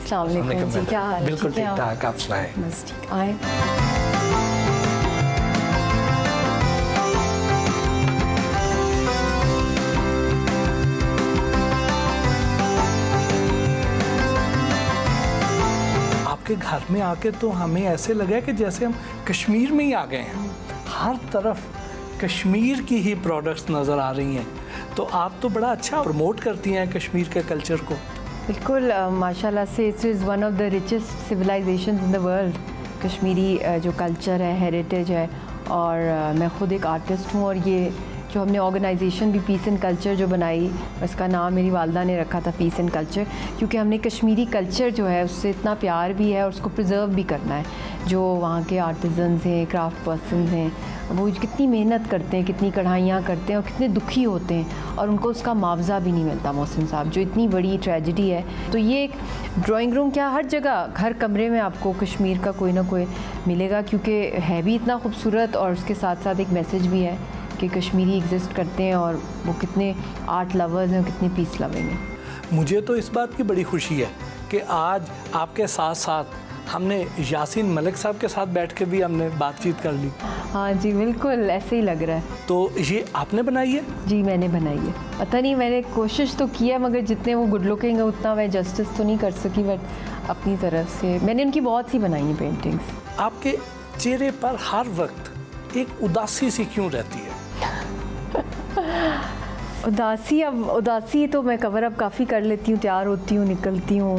अस्सलाम वालेकुम जी, क्या हाल है? बिल्कुल ठीक है ठीक आप? ठाक, आप सुनाएं। बस ठीक आए। आपके घर में आके तो हमें ऐसे लगा कि जैसे हम कश्मीर में ही आ गए हैं। हर तरफ कश्मीर की ही प्रोडक्ट्स नज़र आ रही हैं, तो आप तो बड़ा अच्छा प्रमोट करती हैं कश्मीर के कल्चर को। बिल्कुल माशाल्लाह से it is one of the richest civilisations in the world. Kashmiri जो कल्चर है, हेरिटेज है, और मैं ख़ुद एक आर्टिस्ट हूँ, और ये जो हमने ऑर्गेनाइजेशन भी पीस एंड कल्चर जो बनाई, उसका नाम मेरी वालदा ने रखा था पीस एंड कल्चर, क्योंकि हमने कश्मीरी कल्चर जो है उससे इतना प्यार भी है और उसको प्रिजर्व भी करना है। जो वहाँ के आर्टिजन्स हैं, क्राफ्ट पर्सनस हैं, वो कितनी मेहनत करते हैं, कितनी कढ़ाइयाँ करते हैं और कितने दुखी होते हैं, और उनको उसका मुआवजा भी नहीं मिलता। मोहसिन साहब, जो इतनी बड़ी ट्रेजेडी है, तो ये एक ड्राइंग रूम क्या हर जगह, हर कमरे में आपको कश्मीर का कोई ना कोई मिलेगा, क्योंकि है भी इतना खूबसूरत, और उसके साथ साथ एक मैसेज भी है कि कश्मीरी एग्जिस्ट करते हैं और वो कितने आर्ट लवर्स हैं, कितने पीस लविंग हैं। मुझे तो इस बात की बड़ी खुशी है कि आज आपके साथ साथ हमने यासीन मलिक साहब के साथ बैठ के भी हमने बातचीत कर ली। हाँ जी, बिल्कुल ऐसे ही लग रहा है। तो ये आपने बनाई है? जी मैंने बनाई है। पता नहीं, मैंने कोशिश तो की है, मगर जितने वो गुड लुकिंग है उतना मैं जस्टिस तो नहीं कर सकी, बट अपनी तरफ से मैंने उनकी बहुत सी बनाई हैं पेंटिंग्स। आपके चेहरे पर हर वक्त एक उदासी सी क्यों रहती है? उदासी तो मैं कवर अप काफ़ी कर लेती हूँ, तैयार होती हूँ, निकलती हूँ,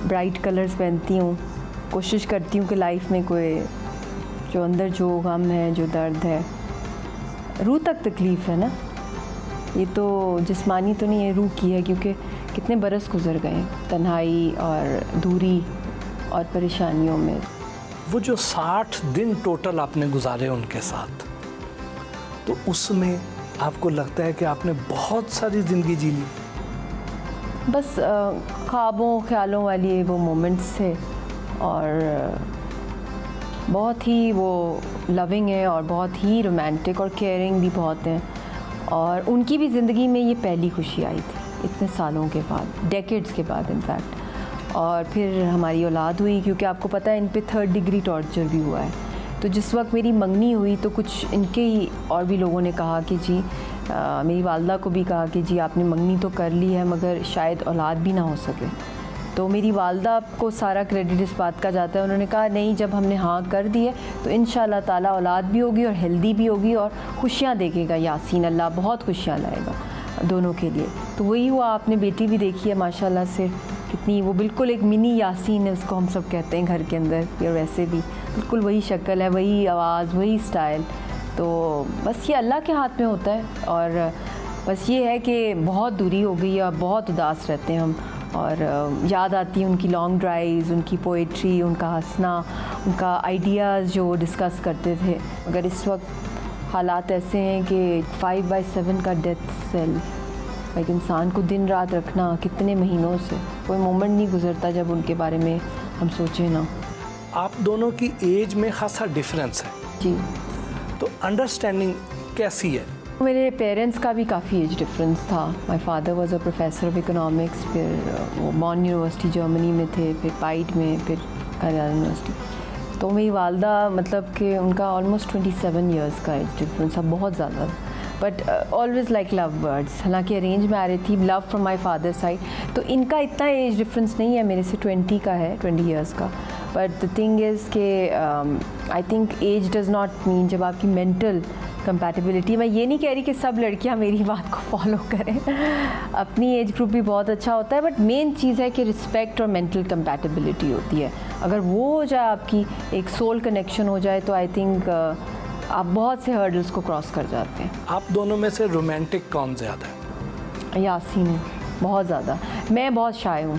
ब्राइट कलर्स पहनती हूँ, कोशिश करती हूँ कि लाइफ में कोई जो अंदर जो गम है, जो दर्द है, रूह तक तकलीफ़ है ना, ये तो जिस्मानी तो नहीं है, रूह की है, क्योंकि कितने बरस गुजर गए तन्हाई और दूरी और परेशानियों में। वो जो 60 दिन टोटल आपने गुजारे उनके साथ, तो उसमें आपको लगता है कि आपने बहुत सारी ज़िंदगी जी ली? बस ख्वाबों ख्यालों वाली वो मोमेंट्स थे, और बहुत ही वो लविंग है और बहुत ही रोमांटिक और केयरिंग भी बहुत हैं, और उनकी भी ज़िंदगी में ये पहली खुशी आई थी इतने सालों के बाद, डेकेड्स के बाद इनफैक्ट। और फिर हमारी औलाद हुई, क्योंकि आपको पता है इन पे 3rd डिग्री टॉर्चर भी हुआ है। तो जिस वक्त मेरी मंगनी हुई तो कुछ इनके ही और भी लोगों ने कहा कि जी मेरी वालदा को भी कहा कि जी आपने मंगनी तो कर ली है, मगर शायद औलाद भी ना हो सके। तो मेरी वालदा को सारा क्रेडिट इस बात का जाता है, उन्होंने कहा नहीं, जब हमने हाँ कर दी है तो इंशाल्लाह ताला औलाद भी होगी और हेल्दी भी होगी और खुशियाँ देखेगा यासीन, अल्लाह बहुत खुशियाँ लाएगा दोनों के लिए। तो वही हुआ, आपने बेटी भी देखी है माशाल्लाह से, कितनी वो बिल्कुल एक मिनी यासीन है, उसको हम सब कहते हैं घर के अंदर, और वैसे भी बिल्कुल वही शक्ल है, वही आवाज़, वही स्टाइल। तो बस ये अल्लाह के हाथ में होता है, और बस ये है कि बहुत दूरी हो गई है, बहुत उदास रहते हैं हम, और याद आती है उनकी लॉन्ग ड्राइव्स, उनकी पोइट्री, उनका हंसना, उनका आइडियाज़ जो डिस्कस करते थे। मगर इस वक्त हालात ऐसे हैं कि 5/7 का डेथ सेल, लाइक इंसान को दिन रात रखना कितने महीनों से, कोई मोमेंट नहीं गुजरता जब उनके बारे में हम सोचें ना। आप दोनों की एज में खासा डिफरेंस है जी, तो अंडरस्टैंडिंग कैसी है? मेरे पेरेंट्स का भी काफ़ी एज डिफरेंस था। My father was a professor of economics, फिर वो बॉन यूनिवर्सिटी जर्मनी में थे, फिर पाइट में, फिर कनाडा यूनिवर्सिटी। तो मेरी वालदा मतलब कि उनका ऑलमोस्ट 27 ईयर्स का एज डिफरेंस था, बहुत ज़्यादा, but always like love birds. हालांकि अरेंज मैरिज थी, love from my father side, तो इनका इतना एज डिफरेंस नहीं है, मेरे से 20 का है, 20 ईयर्स का। बट द थिंग इज़ कि I think age does not mean, जब आपकी मेंटल कंपैटिबिलिटी, मैं ये नहीं कह रही कि सब लड़कियां मेरी बात को फॉलो करें, अपनी एज ग्रुप भी बहुत अच्छा होता है, बट मेन चीज़ है कि रिस्पेक्ट और मेंटल कंपैटिबिलिटी होती है। अगर वो हो जाए, आपकी एक सोल कनेक्शन हो जाए, तो आई थिंक आप बहुत से हर्डल्स को क्रॉस कर जाते हैं। आप दोनों में से रोमांटिक कौन ज़्यादा है? यासीन है, बहुत ज़्यादा। मैं बहुत शाय हूँ,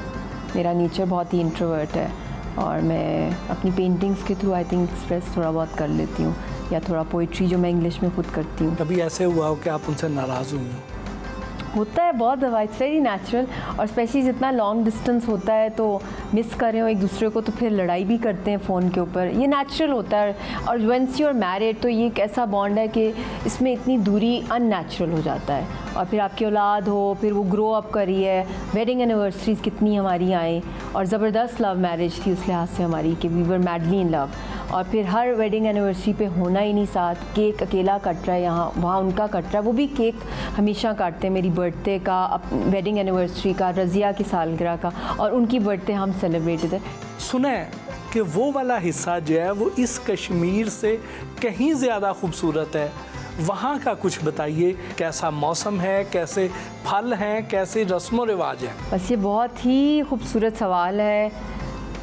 मेरा नेचर बहुत ही इंट्रोवर्ट है, और मैं अपनी पेंटिंग्स के थ्रू आई थिंक एक्सप्रेस थोड़ा बहुत कर लेती हूँ, या थोड़ा पोइट्री जो मैं इंग्लिश में खुद करती हूँ। कभी ऐसे हुआ हो कि आप उनसे नाराज़ हुई हो? होता है बहुत दफ़ा, इट्स वेरी नेचुरल। और स्पेशली जितना लॉन्ग डिस्टेंस होता है तो मिस कर रहे हो एक दूसरे को तो फिर लड़ाई भी करते हैं फ़ोन के ऊपर, ये नेचुरल होता है। और वंस यू आर मैरिड तो ये एक ऐसा बॉन्ड है कि इसमें इतनी दूरी अननेचुरल हो जाता है। और फिर आपकी औलाद हो, फिर वो ग्रो अप करी है, वेडिंग एनिवर्सरीज़ कितनी हमारी आई, और ज़बरदस्त लव मैरिज थी उस लिहाज से हमारी कि we were madly in love. और फिर हर वेडिंग एनिवर्सरी पे होना ही नहीं साथ, केक अकेला कट रहा है यहाँ वहाँ उनका कट रहा है, वो भी केक हमेशा काटते हैं, मेरी बर्थडे का, वेडिंग एनिवर्सरी का, रज़िया की सालगिरह का, और उनकी बर्थडे हम सेलिब्रेटेड है। सुना है कि वो वाला हिस्सा जो है वो इस कश्मीर से कहीं ज़्यादा खूबसूरत है, वहाँ का कुछ बताइए, कैसा मौसम है, कैसे फल हैं, कैसे रस्म व रिवाज हैं? बस ये बहुत ही खूबसूरत सवाल है।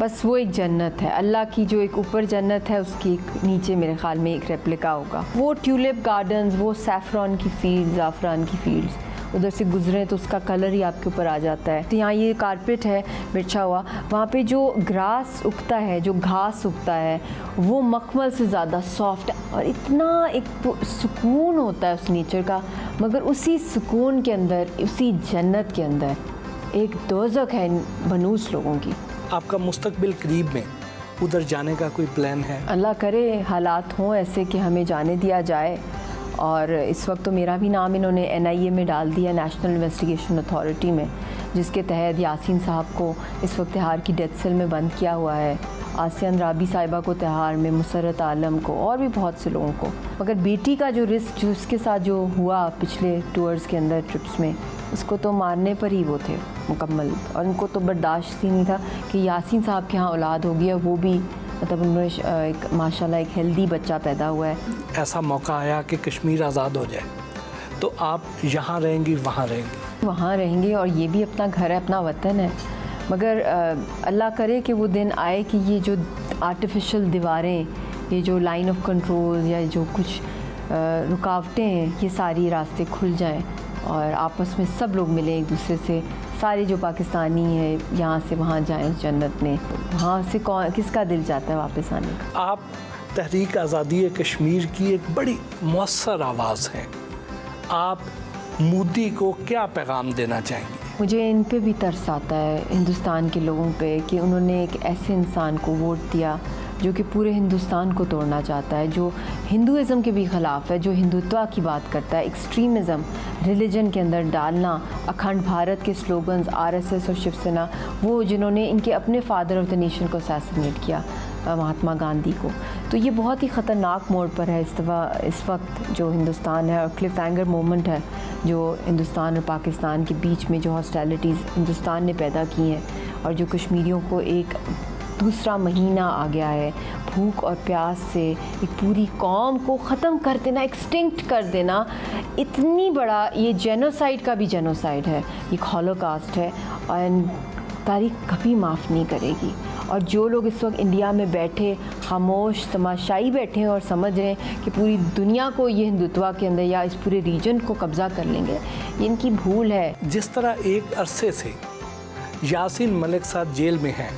बस वो एक जन्नत है, अल्लाह की जो एक ऊपर जन्नत है उसकी एक नीचे मेरे ख्याल में एक रेप्लिका होगा। वो ट्यूलिप गार्डन्स, वो सैफ़रॉन की फील्ड्स, ज़ाफ़रान की फील्ड्स, उधर से गुजरें तो उसका कलर ही आपके ऊपर आ जाता है। तो यहाँ ये कारपेट है बिछा हुआ, वहाँ पे जो ग्रास उगता है, जो घास उगता है, वो मखमल से ज़्यादा सॉफ्ट है और इतना एक सुकून होता है उस नेचर का। मगर उसी सुकून के अंदर, उसी जन्नत के अंदर एक दोज़ख है इन बनूस लोगों की। आपका मुस्तकबिल करीब में उधर जाने का कोई प्लान है? अल्लाह करे हालात हों ऐसे कि हमें जाने दिया जाए। और इस वक्त तो मेरा भी नाम इन्होंने NIA में डाल दिया, नेशनल इन्वेस्टिगेशन अथॉरिटी में, जिसके तहत यासीन साहब को इस वक्त तिहाड़ की डेथ सेल में बंद किया हुआ है, आसियान राबी साहिबा को तिहाड़ में, मुसरत आलम को, और भी बहुत से लोगों को। मगर बेटी का जो रिस्क जो उसके साथ जो हुआ पिछले टूर्स के अंदर, ट्रिप्स में, उसको तो मारने पर ही वो थे मुकम्मल। और उनको तो बर्दाश्त ही नहीं था कि यासीन साहब के यहाँ औलाद हो गया, वो भी मतलब उन्होंने एक माशाल्लाह एक हेल्दी बच्चा पैदा हुआ है। ऐसा मौका आया कि कश्मीर आज़ाद हो जाए तो आप यहाँ रहेंगी, वहाँ रहेंगी? वहाँ रहेंगे, और ये भी अपना घर है, अपना वतन है। मगर अल्लाह करे कि वो दिन आए कि ये जो आर्टिफिशियल दीवारें, ये जो लाइन ऑफ कंट्रोल या जो कुछ रुकावटें हैं, ये सारी रास्ते खुल जाएं और आपस में सब लोग मिलें एक दूसरे से। सारे जो पाकिस्तानी हैं यहाँ से वहाँ जाएं उस जन्नत में, वहाँ से कौन किसका दिल चाहता है वापस आने का। आप तहरीक आज़ादी कश्मीर की एक बड़ी मौसर आवाज़ हैं, आप मोदी को क्या पैगाम देना चाहेंगे? मुझे इन पे भी तरस आता है, हिंदुस्तान के लोगों पे, कि उन्होंने एक ऐसे इंसान को वोट दिया जो कि पूरे हिंदुस्तान को तोड़ना चाहता है, जो हिंदुज़म के भी ख़िलाफ़ है, जो हिंदुत्व की बात करता है, एक्सट्रीमिज़म रिलीजन के अंदर डालना, अखंड भारत के स्लोगन्स, RSS और शिवसेना, वो जिन्होंने इनके अपने फादर ऑफ द नेशन को असैसिनेट किया, महात्मा गांधी को। तो ये बहुत ही ख़तरनाक मोड़ पर है इस वक्त जो हिंदुस्तान है, और क्लिफ हैंगर मोमेंट है जो हिंदुस्तान और पाकिस्तान के बीच में जो हॉस्टिलिटीज़ हिंदुस्तान ने पैदा की हैं, और जो कश्मीरियों को एक दूसरा महीना आ गया है, भूख और प्यास से एक पूरी कौम को ख़त्म कर देना, एक्सटिंक्ट कर देना, इतनी बड़ा ये जेनोसाइड का भी जेनोसाइड है, ये हॉलोकॉस्ट है, और तारीख कभी माफ़ नहीं करेगी। और जो लोग इस वक्त इंडिया में बैठे खामोश तमाशाई बैठे हैं और समझ रहे हैं कि पूरी दुनिया को ये हिंदुत्व के अंदर या इस पूरे रीजन को कब्ज़ा कर लेंगे, ये इनकी भूल है। जिस तरह एक अरसे से यासीन मलिक साहब जेल में हैं,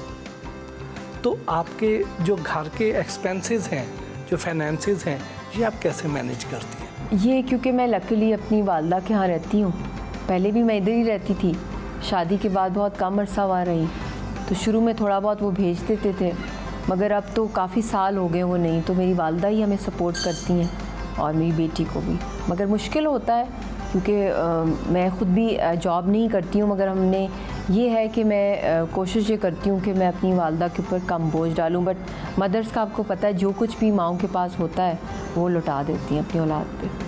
तो आपके जो घर के एक्सपेंसेस हैं, जो फाइनेंसेस हैं, ये आप कैसे मैनेज करती हैं? ये क्योंकि मैं लकीली अपनी वालदा के यहाँ रहती हूँ, पहले भी मैं इधर ही रहती थी, शादी के बाद बहुत कम अरसा वहाँ रही, तो शुरू में थोड़ा बहुत वो भेज देते थे, मगर अब तो काफ़ी साल हो गए वो नहीं, तो मेरी वालदा ही हमें सपोर्ट करती हैं और मेरी बेटी को भी। मगर मुश्किल होता है क्योंकि मैं ख़ुद भी जॉब नहीं करती हूँ, मगर हमने ये है कि मैं कोशिश ये करती हूँ कि मैं अपनी वालदा के ऊपर कम बोझ डालूँ। बट मदर्स का आपको पता है जो कुछ भी माँओं के पास होता है वो लौटा देती हैं अपनी औलाद पे।